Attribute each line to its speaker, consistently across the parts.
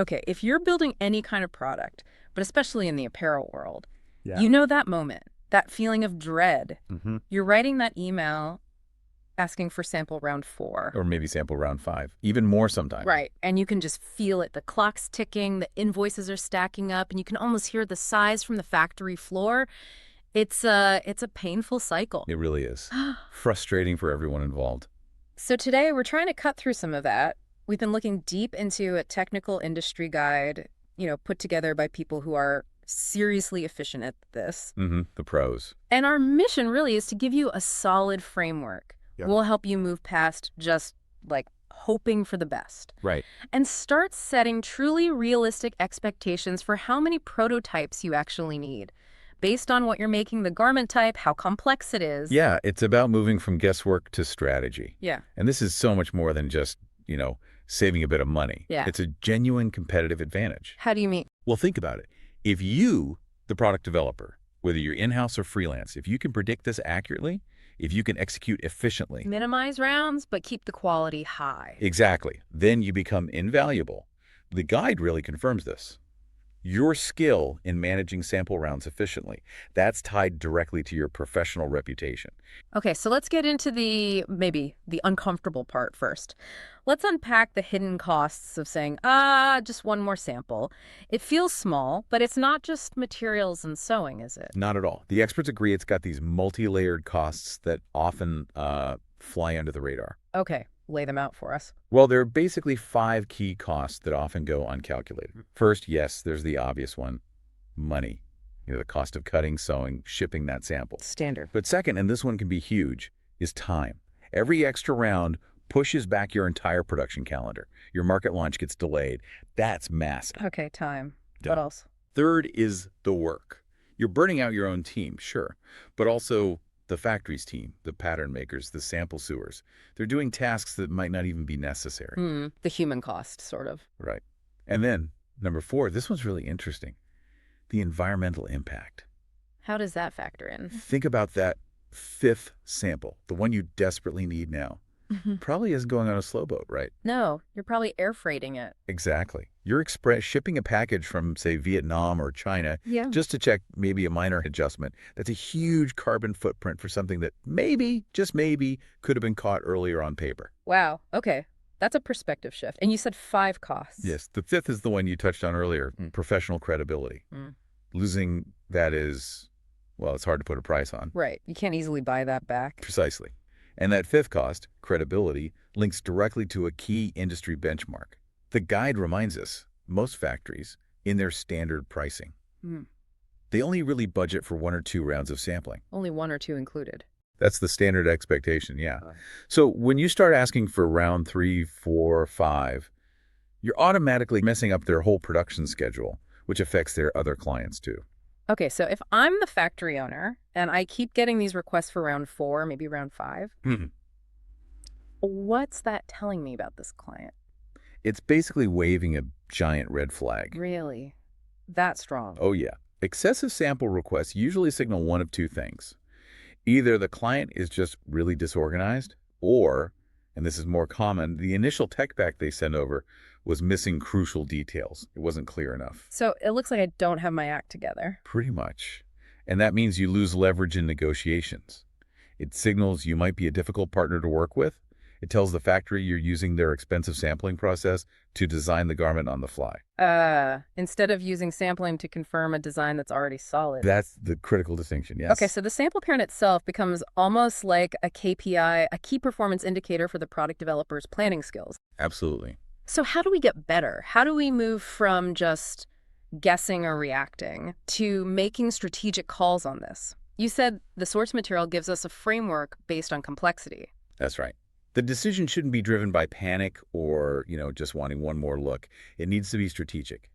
Speaker 1: Okay, if you're building any kind of product, but especially in the apparel world,
Speaker 2: Yeah.
Speaker 1: you know that moment, that feeling of dread.
Speaker 2: Mm-hmm.
Speaker 1: You're writing that email asking for sample round 4.
Speaker 2: Or maybe sample round 5, even more sometimes.
Speaker 1: Right, and you can just feel it. The clock's ticking, the invoices are stacking up, and you can almost hear the sighs from the factory floor. It's a painful cycle.
Speaker 2: It really is. Frustrating for everyone involved.
Speaker 1: So today we're trying to cut through some of that. We've been looking deep into a technical industry guide, put together by people who are seriously efficient at this.
Speaker 2: Mm-hmm. The pros.
Speaker 1: And our mission really is to give you a solid framework.
Speaker 2: Yeah.
Speaker 1: We'll help you move past just like hoping for the best
Speaker 2: Right.
Speaker 1: and start setting truly realistic expectations for how many prototypes you actually need, based on what you're making, the garment type, how complex it is.
Speaker 2: Yeah, it's about moving from guesswork to strategy.
Speaker 1: Yeah.
Speaker 2: And this is so much more than just, saving a bit of money.
Speaker 1: Yeah.
Speaker 2: It's a genuine competitive advantage.
Speaker 1: How do you mean?
Speaker 2: Well, think about it. If you, the product developer, whether you're in-house or freelance, if you can predict this accurately, if you can execute efficiently.
Speaker 1: Minimize rounds, but keep the quality high.
Speaker 2: Exactly. Then you become invaluable. The guide really confirms this. Your skill in managing sample rounds efficiently, that's tied directly to your professional reputation.
Speaker 1: Okay, so let's get into maybe the uncomfortable part first. Let's unpack the hidden costs of saying, just one more sample. It feels small, but it's not just materials and sewing, is it?
Speaker 2: Not at all. The experts agree it's got these multi-layered costs that often fly under the radar.
Speaker 1: Okay, lay them out for us.
Speaker 2: Well, there are basically 5 key costs that often go uncalculated. First, yes, there's the obvious one, money. The cost of cutting, sewing, shipping that sample.
Speaker 1: Standard.
Speaker 2: But second, and this one can be huge, is time. Every extra round pushes back your entire production calendar. Your market launch gets delayed. That's massive.
Speaker 1: Okay, time.
Speaker 2: Done.
Speaker 1: What else?
Speaker 2: Third is the work. You're burning out your own team, sure, but also the factory's team, the pattern makers, the sample sewers. They're doing tasks that might not even be necessary.
Speaker 1: The human cost, sort of.
Speaker 2: Right. And then, number 4, this one's really interesting, the environmental impact.
Speaker 1: How does that factor in?
Speaker 2: Think about that 5th sample, the one you desperately need now. Probably isn't going on a slow boat, right?
Speaker 1: No, you're probably air freighting it.
Speaker 2: Exactly. You're shipping a package from, say, Vietnam or China just to check maybe a minor adjustment. That's a huge carbon footprint for something that maybe, just maybe, could have been caught earlier on paper.
Speaker 1: Wow, okay. That's a perspective shift. And you said 5 costs.
Speaker 2: Yes. The 5th is the one you touched on earlier, professional credibility. Losing that is, well, it's hard to put a price on.
Speaker 1: Right. You can't easily buy that back.
Speaker 2: Precisely. And that 5th cost, credibility, links directly to a key industry benchmark. The guide reminds us, most factories, in their standard pricing, they only really budget for 1 or 2 rounds of sampling.
Speaker 1: Only 1 or 2 included.
Speaker 2: That's the standard expectation, yeah. So when you start asking for round 3, 4, 5, you're automatically messing up their whole production schedule, which affects their other clients too.
Speaker 1: Okay, so if I'm the factory owner and I keep getting these requests for round 4, maybe round 5, what's that telling me about this client?
Speaker 2: It's basically waving a giant red flag.
Speaker 1: Really? That strong?
Speaker 2: Oh yeah. Excessive sample requests usually signal one of 2 things. Either the client is just really disorganized, or, and this is more common, the initial tech pack they send over was missing crucial details. It wasn't clear enough.
Speaker 1: So it looks like I don't have my act together.
Speaker 2: Pretty much. And that means you lose leverage in negotiations. It signals you might be a difficult partner to work with. It tells the factory you're using their expensive sampling process to design the garment on the fly.
Speaker 1: Instead of using sampling to confirm a design that's already solid.
Speaker 2: That's the critical distinction, yes.
Speaker 1: Okay, so the sample parent itself becomes almost like a KPI, a key performance indicator for the product developer's planning skills.
Speaker 2: Absolutely.
Speaker 1: So how do we get better? How do we move from just guessing or reacting to making strategic calls on this? You said the source material gives us a framework based on complexity.
Speaker 2: That's right. The decision shouldn't be driven by panic or, just wanting one more look. It needs to be strategic.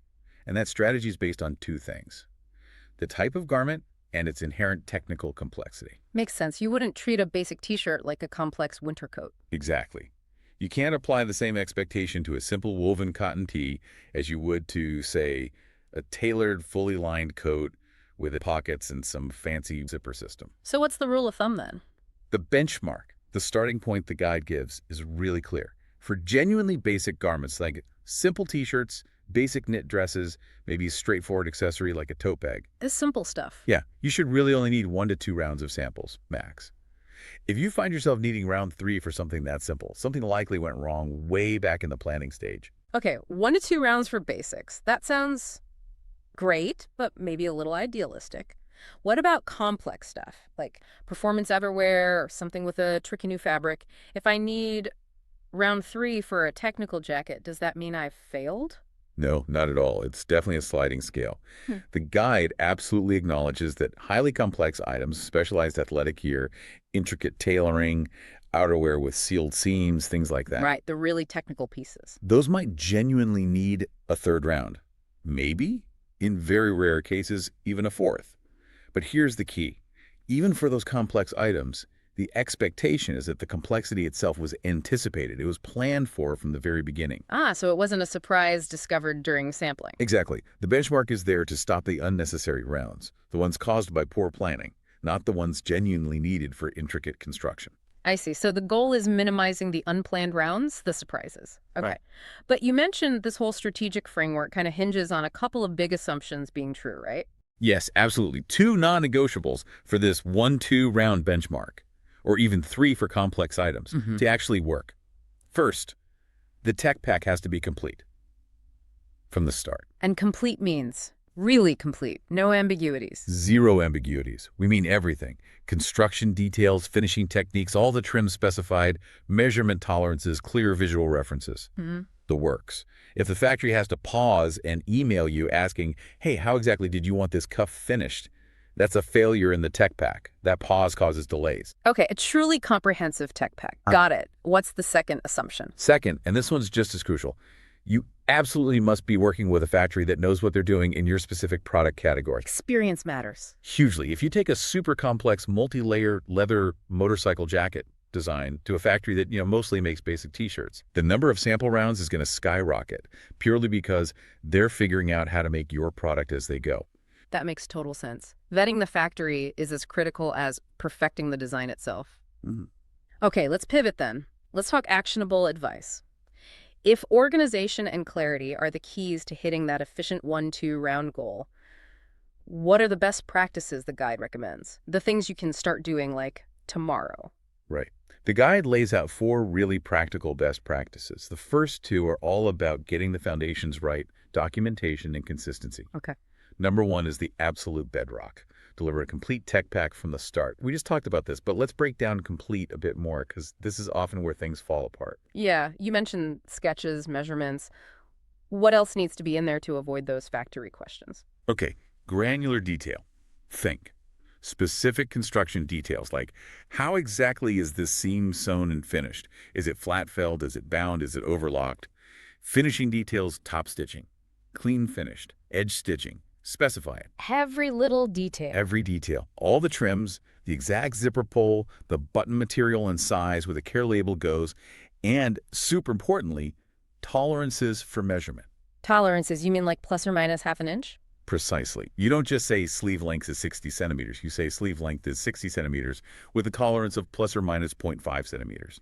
Speaker 2: And that strategy is based on 2 things: the type of garment and its inherent technical complexity.
Speaker 1: Makes sense. You wouldn't treat a basic t-shirt like a complex winter coat.
Speaker 2: Exactly. You can't apply the same expectation to a simple woven cotton tee as you would to, say, a tailored, fully lined coat with pockets and some fancy zipper system.
Speaker 1: So what's the rule of thumb then?
Speaker 2: The benchmark, the starting point the guide gives, is really clear. For genuinely basic garments like simple t-shirts, Basic knit dresses, maybe a straightforward accessory like a tote bag.
Speaker 1: It's simple stuff.
Speaker 2: Yeah, you should really only need 1 to 2 rounds of samples, max. If you find yourself needing round 3 for something that simple, something likely went wrong way back in the planning stage.
Speaker 1: Okay, 1 to 2 rounds for basics. That sounds great, but maybe a little idealistic. What about complex stuff, like performance everywhere or something with a tricky new fabric? If I need round 3 for a technical jacket, does that mean I've failed?
Speaker 2: No, not at all. It's definitely a sliding scale.
Speaker 1: Hmm.
Speaker 2: The guide absolutely acknowledges that highly complex items, specialized athletic gear, intricate tailoring, outerwear with sealed seams, things like that,
Speaker 1: Right, the really technical pieces.
Speaker 2: those might genuinely need a third round. Maybe, in very rare cases, even a fourth. But here's the key. Even for those complex items, the expectation is that the complexity itself was anticipated. It was planned for from the very beginning.
Speaker 1: Ah, so it wasn't a surprise discovered during sampling.
Speaker 2: Exactly. The benchmark is there to stop the unnecessary rounds, the ones caused by poor planning, not the ones genuinely needed for intricate construction.
Speaker 1: I see. So the goal is minimizing the unplanned rounds, the surprises. Okay.
Speaker 2: Right.
Speaker 1: But you mentioned this whole strategic framework kind of hinges on a couple of big assumptions being true, right?
Speaker 2: Yes, absolutely. 2 non-negotiables for this 1-2 round benchmark, or even 3 for complex items, to actually work. First, the tech pack has to be complete from the start.
Speaker 1: And complete means really complete, no ambiguities.
Speaker 2: 0 ambiguities. We mean everything. Construction details, finishing techniques, all the trims specified, measurement tolerances, clear visual references. The works. If the factory has to pause and email you asking, hey, how exactly did you want this cuff finished? That's a failure in the tech pack. That pause causes delays.
Speaker 1: Okay, a truly comprehensive tech pack. Got it. What's the second assumption?
Speaker 2: Second, and this one's just as crucial, you absolutely must be working with a factory that knows what they're doing in your specific product category.
Speaker 1: Experience matters.
Speaker 2: Hugely. If you take a super complex multi-layer leather motorcycle jacket design to a factory that, mostly makes basic t-shirts, the number of sample rounds is going to skyrocket purely because they're figuring out how to make your product as they go.
Speaker 1: That makes total sense. Vetting the factory is as critical as perfecting the design itself. Okay, let's pivot then. Let's talk actionable advice. If organization and clarity are the keys to hitting that efficient 1-2 round goal, what are the best practices the guide recommends? The things you can start doing like tomorrow.
Speaker 2: Right. The guide lays out 4 really practical best practices. The first 2 are all about getting the foundations right, documentation, and consistency.
Speaker 1: Okay.
Speaker 2: Number 1 is the absolute bedrock. Deliver a complete tech pack from the start. We just talked about this, but let's break down complete a bit more because this is often where things fall apart.
Speaker 1: Yeah, you mentioned sketches, measurements. What else needs to be in there to avoid those factory questions?
Speaker 2: Okay, granular detail. Think. Specific construction details like how exactly is this seam sewn and finished? Is it flat felled? Is it bound? Is it overlocked? Finishing details, top stitching. Clean finished, edge stitching. Specify it.
Speaker 1: Every little detail.
Speaker 2: Every detail. All the trims, the exact zipper pull, the button material and size where the care label goes, and, super importantly, tolerances for measurement.
Speaker 1: Tolerances, you mean like plus or minus half an inch?
Speaker 2: Precisely. You don't just say sleeve length is 60 centimeters. You say sleeve length is 60 centimeters with a tolerance of plus or minus 0.5 centimeters.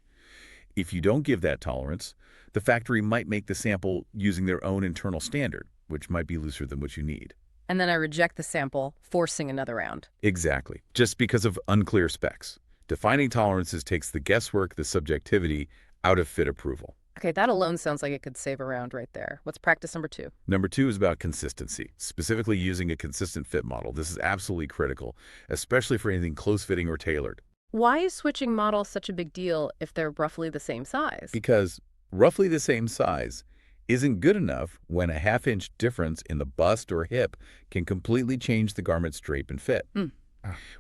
Speaker 2: If you don't give that tolerance, the factory might make the sample using their own internal standard, which might be looser than what you need.
Speaker 1: And then I reject the sample, forcing another round.
Speaker 2: Exactly. Just because of unclear specs. Defining tolerances takes the guesswork, the subjectivity, out of fit approval.
Speaker 1: Okay, that alone sounds like it could save a round right there. What's practice number 2?
Speaker 2: Number 2 is about consistency, specifically using a consistent fit model. This is absolutely critical, especially for anything close-fitting or tailored.
Speaker 1: Why is switching models such a big deal if they're roughly the same size?
Speaker 2: Because roughly the same size isn't good enough when a half-inch difference in the bust or hip can completely change the garment's drape and fit.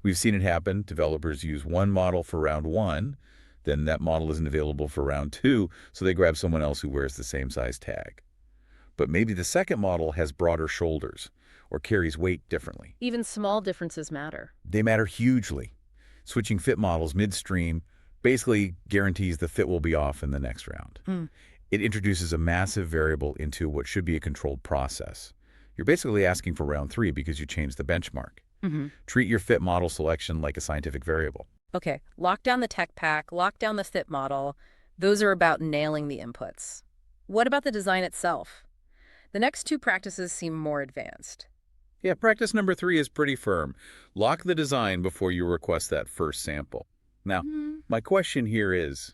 Speaker 2: We've seen it happen. Developers use one model for round 1, then that model isn't available for round 2, so they grab someone else who wears the same size tag. But maybe the second model has broader shoulders or carries weight differently.
Speaker 1: Even small differences matter.
Speaker 2: They matter hugely. Switching fit models midstream basically guarantees the fit will be off in the next round. It introduces a massive variable into what should be a controlled process. You're basically asking for round 3 because you changed the benchmark. Treat your fit model selection like a scientific variable.
Speaker 1: Okay, lock down the tech pack, lock down the fit model. Those are about nailing the inputs. What about the design itself? The next two practices seem more advanced.
Speaker 2: Yeah, practice number 3 is pretty firm. Lock the design before you request that first sample. Now,
Speaker 1: Hmm.
Speaker 2: my question here is,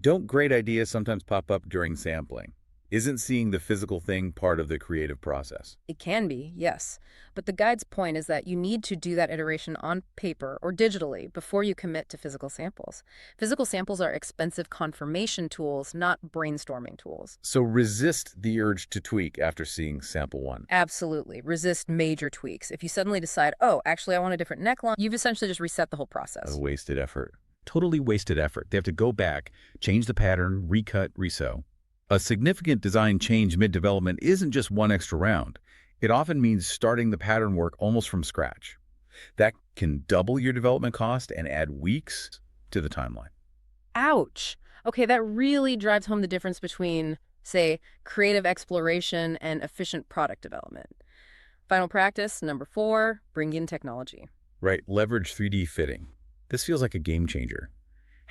Speaker 2: don't great ideas sometimes pop up during sampling? Isn't seeing the physical thing part of the creative process?
Speaker 1: It can be, yes. But the guide's point is that you need to do that iteration on paper or digitally before you commit to physical samples. Physical samples are expensive confirmation tools, not brainstorming tools.
Speaker 2: So resist the urge to tweak after seeing sample 1.
Speaker 1: Absolutely. Resist major tweaks. If you suddenly decide, oh, actually, I want a different neckline, you've essentially just reset the whole
Speaker 2: A
Speaker 1: process.
Speaker 2: wasted effort. Totally wasted effort. They have to go back, change the pattern, recut, resew. A significant design change mid-development isn't just one extra round. It often means starting the pattern work almost from scratch. That can double your development cost and add weeks to the timeline.
Speaker 1: Ouch. Okay, that really drives home the difference between, say, creative exploration and efficient product development. Final practice, number 4, bring in technology.
Speaker 2: Right, leverage 3D fitting. This feels like a game changer.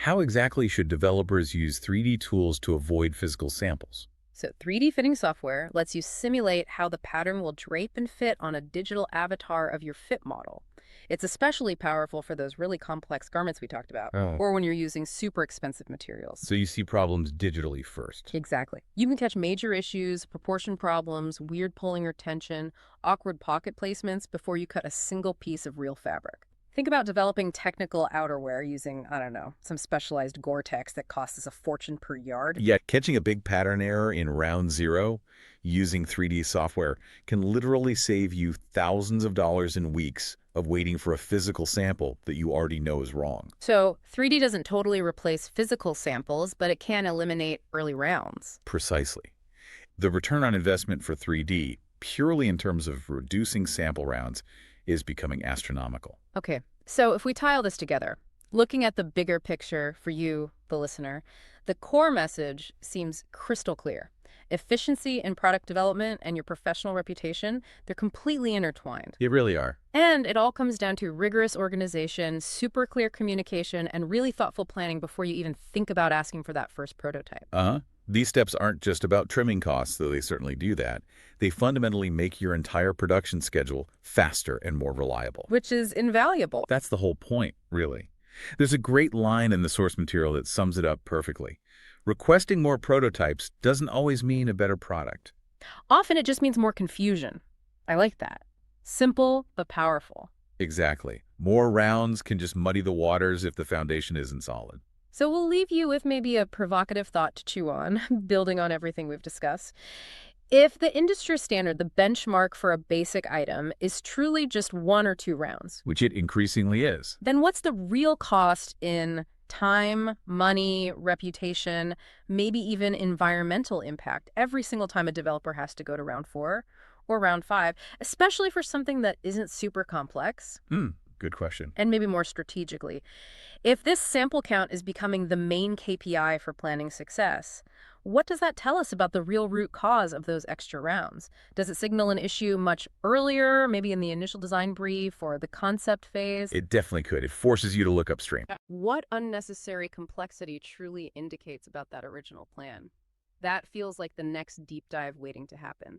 Speaker 2: How exactly should developers use 3D tools to avoid physical samples?
Speaker 1: So 3D fitting software lets you simulate how the pattern will drape and fit on a digital avatar of your fit model. It's especially powerful for those really complex garments we talked about,
Speaker 2: Oh.
Speaker 1: or when you're using super expensive materials.
Speaker 2: So you see problems digitally first.
Speaker 1: Exactly. You can catch major issues, proportion problems, weird pulling or tension, awkward pocket placements before you cut a single piece of real fabric. Think about developing technical outerwear using, I don't know, some specialized Gore-Tex that costs us a fortune per yard.
Speaker 2: Yet catching a big pattern error in round 0 using 3D software can literally save you thousands of dollars in weeks of waiting for a physical sample that you already know is wrong.
Speaker 1: So 3D doesn't totally replace physical samples, but it can eliminate early rounds.
Speaker 2: Precisely. The return on investment for 3D, purely in terms of reducing sample rounds, is becoming astronomical.
Speaker 1: Okay, so if we tie all this together, looking at the bigger picture for you, the listener, the core message seems crystal clear. Efficiency in product development and your professional reputation, they're completely intertwined.
Speaker 2: They really are.
Speaker 1: And it all comes down to rigorous organization, super clear communication, and really thoughtful planning before you even think about asking for that first prototype.
Speaker 2: Uh-huh. These steps aren't just about trimming costs, though they certainly do that. They fundamentally make your entire production schedule faster and more reliable.
Speaker 1: Which is invaluable.
Speaker 2: That's the whole point, really. There's a great line in the source material that sums it up perfectly. Requesting more prototypes doesn't always mean a better product.
Speaker 1: Often it just means more confusion. I like that. Simple, but powerful.
Speaker 2: Exactly. More rounds can just muddy the waters if the foundation isn't solid.
Speaker 1: So we'll leave you with maybe a provocative thought to chew on, building on everything we've discussed. If the industry standard, the benchmark for a basic item, is truly just 1 or 2 rounds,
Speaker 2: Which it increasingly is.
Speaker 1: then what's the real cost in time, money, reputation, maybe even environmental impact every single time a developer has to go to round 4 or round 5, especially for something that isn't super complex?
Speaker 2: Good question.
Speaker 1: And maybe more strategically, if this sample count is becoming the main KPI for planning success, what does that tell us about the real root cause of those extra rounds? Does it signal an issue much earlier, maybe in the initial design brief or the concept phase?
Speaker 2: It definitely could. It forces you to look upstream.
Speaker 1: What unnecessary complexity truly indicates about that original plan? That feels like the next deep dive waiting to happen.